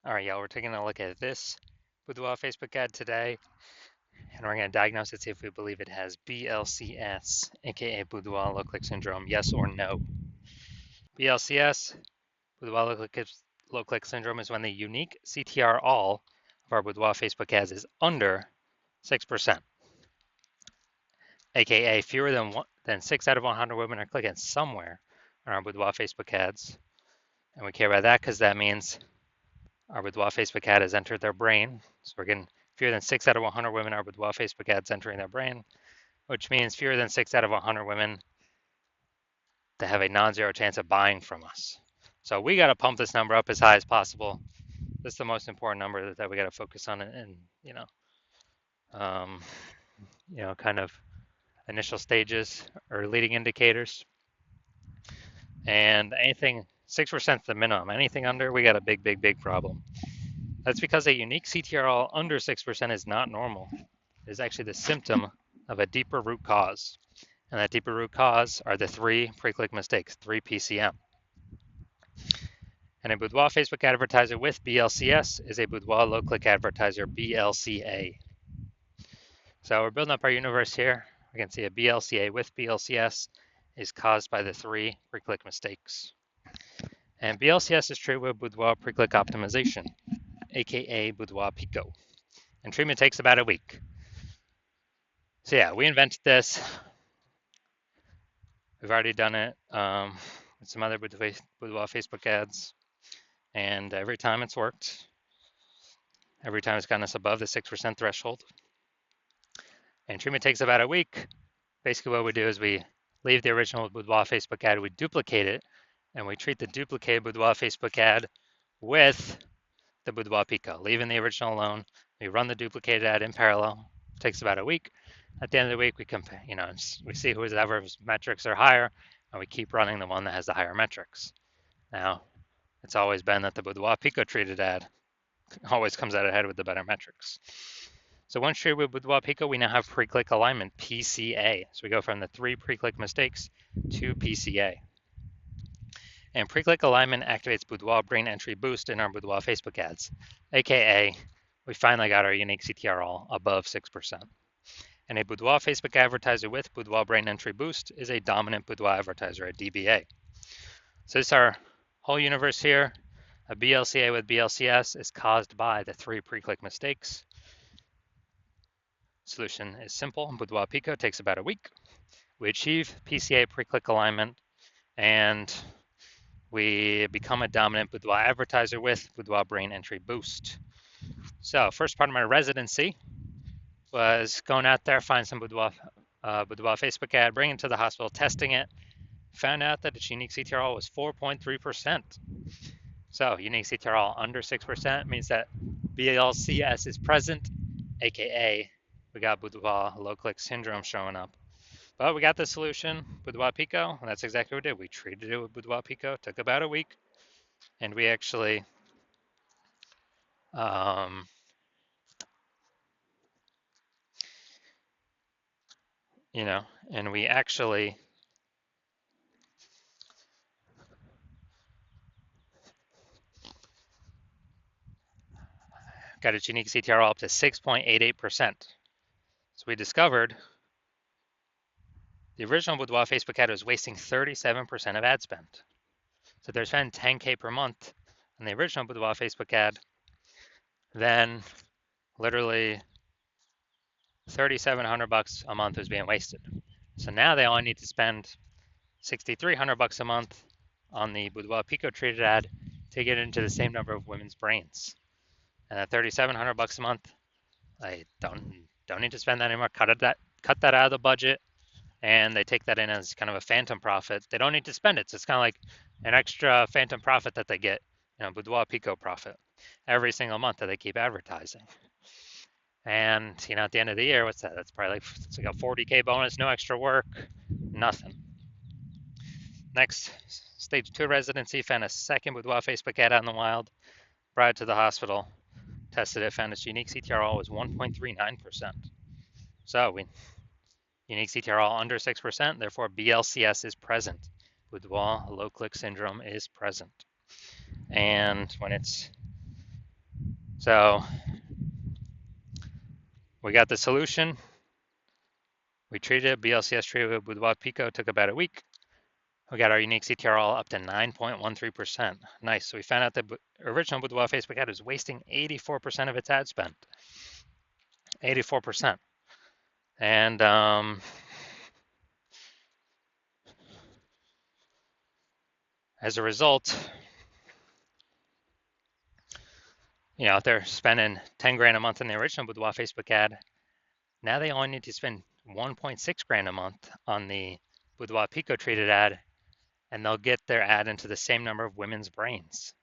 All right, y'all, we're taking a look at this Boudoir Facebook ad today, and we're going to diagnose it, see if we believe it has BLCS, aka Boudoir low-click syndrome, yes or no. BLCS, Boudoir low-click syndrome, is when the unique CTR all of our Boudoir Facebook ads is under 6%, aka fewer than 6 out of 100 women are clicking somewhere on our Boudoir Facebook ads. And we care about that because that means our Boudoir Facebook ad has entered their brain. So we're getting fewer than 6 out of 100 women are Boudoir Facebook ads entering their brain, which means fewer than 6 out of 100 women that have a non-zero chance of buying from us. So we got to pump this number up as high as possible. This is the most important number that we got to focus on, and um, kind of initial stages or leading indicators. And anything 6% is the minimum. Anything under, we got a big, big, big problem. That's because a unique CTRL under 6% is not normal. It is actually the symptom of a deeper root cause. And that deeper root cause are the 3 pre-click mistakes, 3 PCM. And a Boudoir Facebook advertiser with BLCS is a Boudoir low-click advertiser, BLCA. So we're building up our universe here. We can see a BLCA with BLCS is caused by the 3 pre-click mistakes. And BLCS is treated with Boudoir pre-click optimization, aka Boudoir Pico. And treatment takes about a week. So yeah, we invented this. We've already done it with some other Boudoir Facebook ads, and every time it's worked. Every time it's gotten us above the 6% threshold. And treatment takes about a week. Basically what we do is we leave the original Boudoir Facebook ad, we duplicate it, and we treat the duplicated Boudoir Facebook ad with the Boudoir Pico, leaving the original alone. We run the duplicated ad in parallel. It takes about a week. At the end of the week, we compare, we see whoever's metrics are higher, and we keep running the one that has the higher metrics. Now, it's always been that the Boudoir Pico treated ad always comes out ahead with the better metrics. So once treated with Boudoir Pico, we now have pre-click alignment, PCA. So we go from the 3 pre-click mistakes to PCA. And pre-click alignment activates Boudoir brain entry boost in our Boudoir Facebook ads, aka we finally got our unique CTR all above 6%. And a Boudoir Facebook advertiser with Boudoir brain entry boost is a dominant Boudoir advertiser, a DBA. So this is our whole universe here. A BLCA with BLCS is caused by the 3 pre-click mistakes. Solution is simple. Boudoir Pico takes about a week. We achieve PCA pre-click alignment, and we become a dominant Boudoir advertiser with Boudoir brain entry boost. So first part of my residency was going out there, find some Boudoir Facebook ad, bring it to the hospital, testing it, found out that its unique CTRL was 4.3%. So unique CTRL under 6% means that BLCS is present, aka we got Boudoir low-click syndrome showing up. But we got the solution, Boudoir Pico, and that's exactly what we did. We treated it with Boudoir Pico, took about a week, and we actually and we actually got its unique CTRL up to 6.88%. So we discovered the original Boudoir Facebook ad was wasting 37% of ad spend. So they're spending 10K per month on the original Boudoir Facebook ad, then literally $3,700 a month was being wasted. So now they only need to spend $6,300 a month on the Boudoir Pico treated ad to get into the same number of women's brains. And at $3,700 a month, I don't need to spend that anymore. Cut that out of the budget, and they take that in as kind of a phantom profit. They don't need to spend it, so it's kind of like an extra phantom profit that they get, Boudoir Pico profit every single month that they keep advertising. And at the end of the year, what's that? That's probably it's like a 40K bonus, no extra work, nothing. Next, stage 2 residency, found a second Boudoir Facebook ad out in the wild, brought it to the hospital, tested it, found its unique CTRL was 1.39%. So unique CTRL under 6%, therefore BLCS is present. Boudoir low-click syndrome is present. And when it's So we got the solution. We treated it. BLCS treated with Boudoir Pico. Took about a week. We got our unique CTR all up to 9.13%. Nice. So we found out the original Boudoir Facebook ad was wasting 84% of its ad spend. 84%. And as a result, if they're spending 10 grand a month in the original Boudoir Facebook ad, now they only need to spend 1.6 grand a month on the Boudoir Pico treated ad, and they'll get their ad into the same number of women's brains.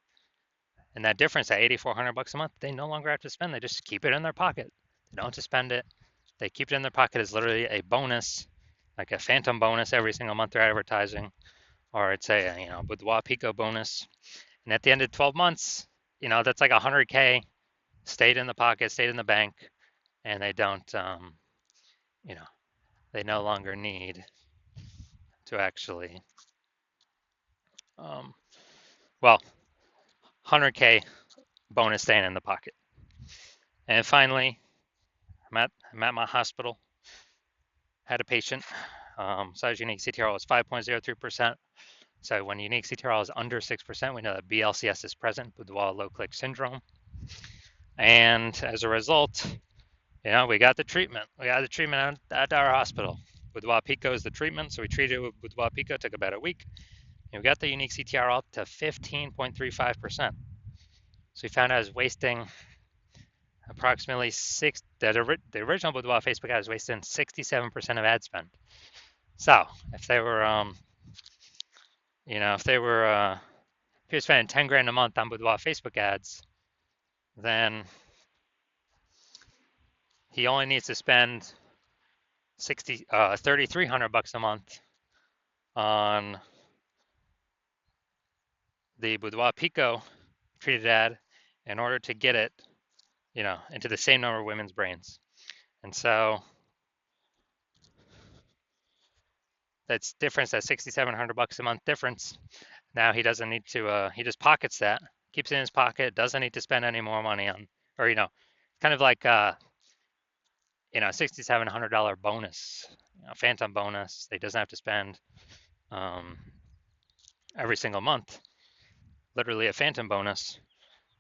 And that difference, at $8,400 a month, they no longer have to spend. They just keep it in their pocket. They don't have to spend it. They keep it in their pocket as literally a bonus, like a phantom bonus every single month they're advertising, or it's a Boudoir Pico bonus. And at the end of 12 months, that's like 100K stayed in the pocket, stayed in the bank, and they don't, they no longer need to actually, 100K bonus staying in the pocket. And finally, I'm at my hospital, had a patient, size unique CTRL is 5.03%. So when unique CTRL is under 6%, we know that BLCS is present, Boudoir low click syndrome. And as a result, we got the treatment. We got the treatment at our hospital. Boudoir Pico is the treatment, so we treated it with Boudoir Pico. Took about a week. And we got the unique CTR up to 15.35%. So we found out I was wasting approximately the original Boudoir Facebook ad was wasting 67% of ad spend. So if they were, if you're spending 10 grand a month on Boudoir Facebook ads, then he only needs to spend $3,300 a month on the Boudoir Pico treated ad in order to get it, into the same number of women's brains. And so that's difference, that $6,700 a month difference. Now he doesn't need to, he just pockets that, keeps it in his pocket, doesn't need to spend any more money on, or, kind of like, $6,700 bonus, phantom bonus. He doesn't have to spend every single month, literally a phantom bonus.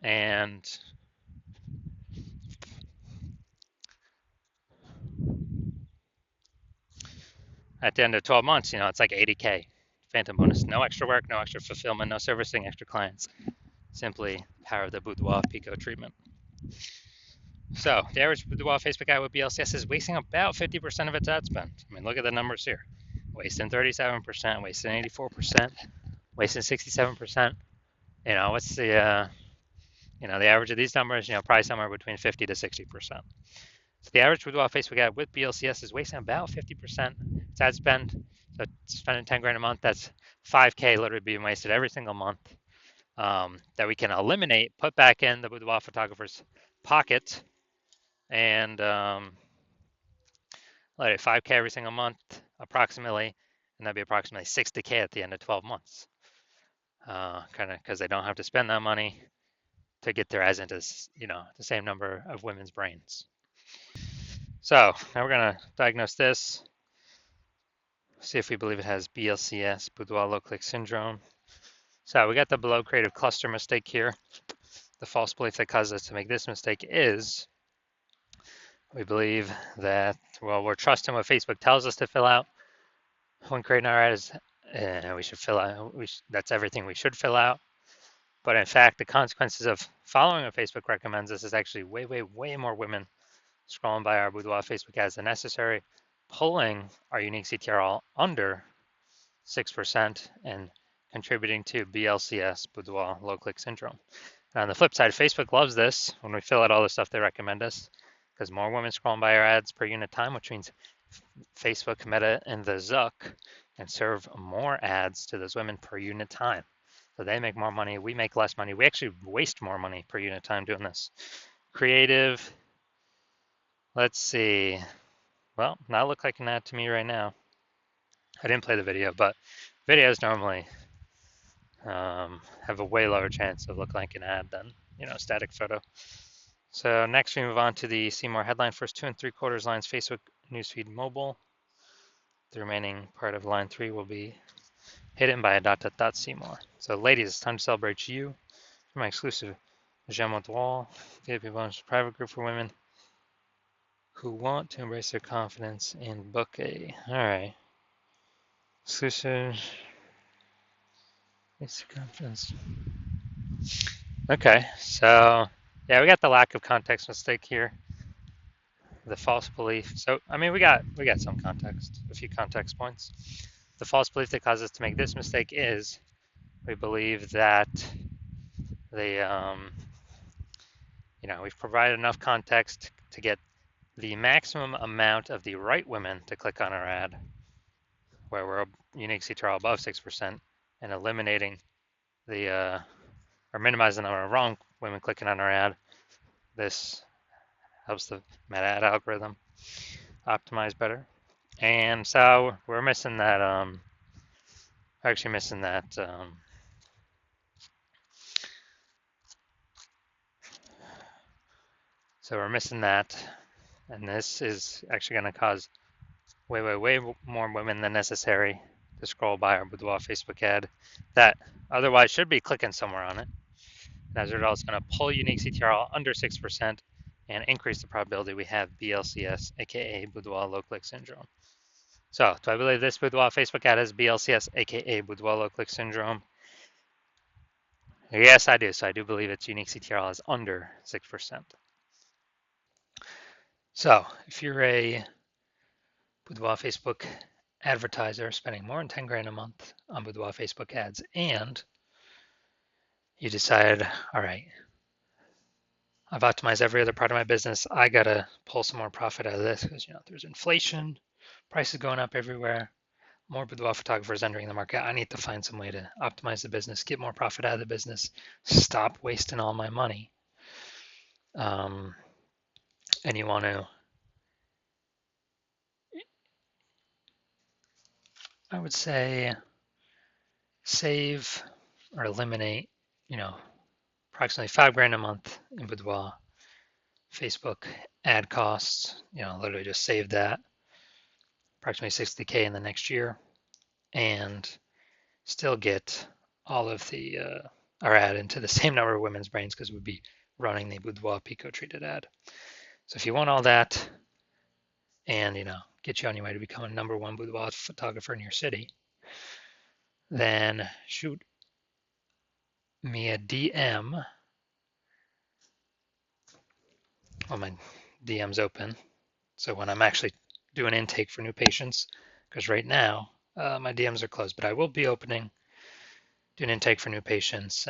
And at the end of 12 months, it's like 80K phantom bonus. No extra work, no extra fulfillment, no servicing extra clients. Simply power of the Boudoir Pico treatment. So the average Boudoir Facebook ad with BLCS is wasting about 50% of its ad spend. I mean, look at the numbers here. Wasting 37%, wasting 84%, wasting 67%. What's the, the average of these numbers, probably somewhere between 50 to 60%. So the average Boudoir Facebook ad with BLCS is wasting about 50% its ad spend. So spending 10 grand a month, that's 5K literally being wasted every single month, that we can eliminate, put back in the Boudoir photographer's pocket, and let it 5K every single month approximately, and that'd be approximately 60K at the end of 12 months. Kind of because they don't have to spend that money to get their ads into, the same number of women's brains. So now we're gonna diagnose this, see if we believe it has BLCS, Boudoir low click syndrome. So we got the below creative cluster mistake here. The false belief that causes us to make this mistake is we believe that, we're trusting what Facebook tells us to fill out when creating our ads, and we should fill out, that's everything we should fill out. But in fact, the consequences of following what Facebook recommends us is actually way, way, way more women scrolling by our Boudoir Facebook ads than necessary, pulling our unique CTRL under 6% and contributing to BLCS, Boudoir low click syndrome. And on the flip side, Facebook loves this when we fill out all the stuff they recommend us, because more women scrolling by our ads per unit time, which means Facebook, Meta, and the Zuck can serve more ads to those women per unit time. So they make more money, we make less money. We actually waste more money per unit time doing this. Creative, let's see. Well, not look like an ad to me right now. I didn't play the video, but videos normally have a way lower chance of looking like an ad than, static photo. So next we move on to the see more headline. First 2 3/4 lines, Facebook newsfeed mobile. The remaining part of line 3 will be hidden by a dot dot dot see more. So ladies, it's time to celebrate you. My exclusive Boudoir VIP bonus private group for women who want to embrace their confidence and book a. All right. Exclusive. It's confidence. Okay, so yeah, we got the lack of context mistake here. The false belief. So I mean, we got some context, a few context points. The false belief that causes us to make this mistake is we believe that the we've provided enough context to get the maximum amount of the right women to click on our ad, where we're unique CTR above 6%, and eliminating the or minimizing the number of wrong women clicking on our ad. This helps the meta ad algorithm optimize better. And so we're missing that, actually missing that, so we're missing that, and this is actually going to cause way more women than necessary to scroll by our Boudoir Facebook ad that otherwise should be clicking somewhere on it. And as a result, it's going to pull unique CTRL under 6% and increase the probability we have BLCS, aka Boudoir low click syndrome. So, do I believe this Boudoir Facebook ad is BLCS, aka Boudoir low click syndrome? Yes, I do. So I do believe its unique CTRL is under 6%. So if you're a Boudoir Facebook advertiser spending more than 10 grand a month on Boudoir Facebook ads, and you decide, all right, I've optimized every other part of my business. I gotta pull some more profit out of this because there's inflation, prices going up everywhere, more Boudoir photographers entering the market. I need to find some way to optimize the business, get more profit out of the business, stop wasting all my money. And you want to, I would say, save or eliminate, approximately 5 grand a month in Boudoir Facebook ad costs. Literally just save that, approximately 60K in the next year, and still get all of the our ad into the same number of women's brains because we'd be running the Boudoir Pico treated ad. So if you want all that and get you on your way to become a #1 boudoir photographer in your city, then shoot me a DM. Well, my DM's open, so when I'm actually doing intake for new patients, because right now my DMs are closed, but I will be doing intake for new patients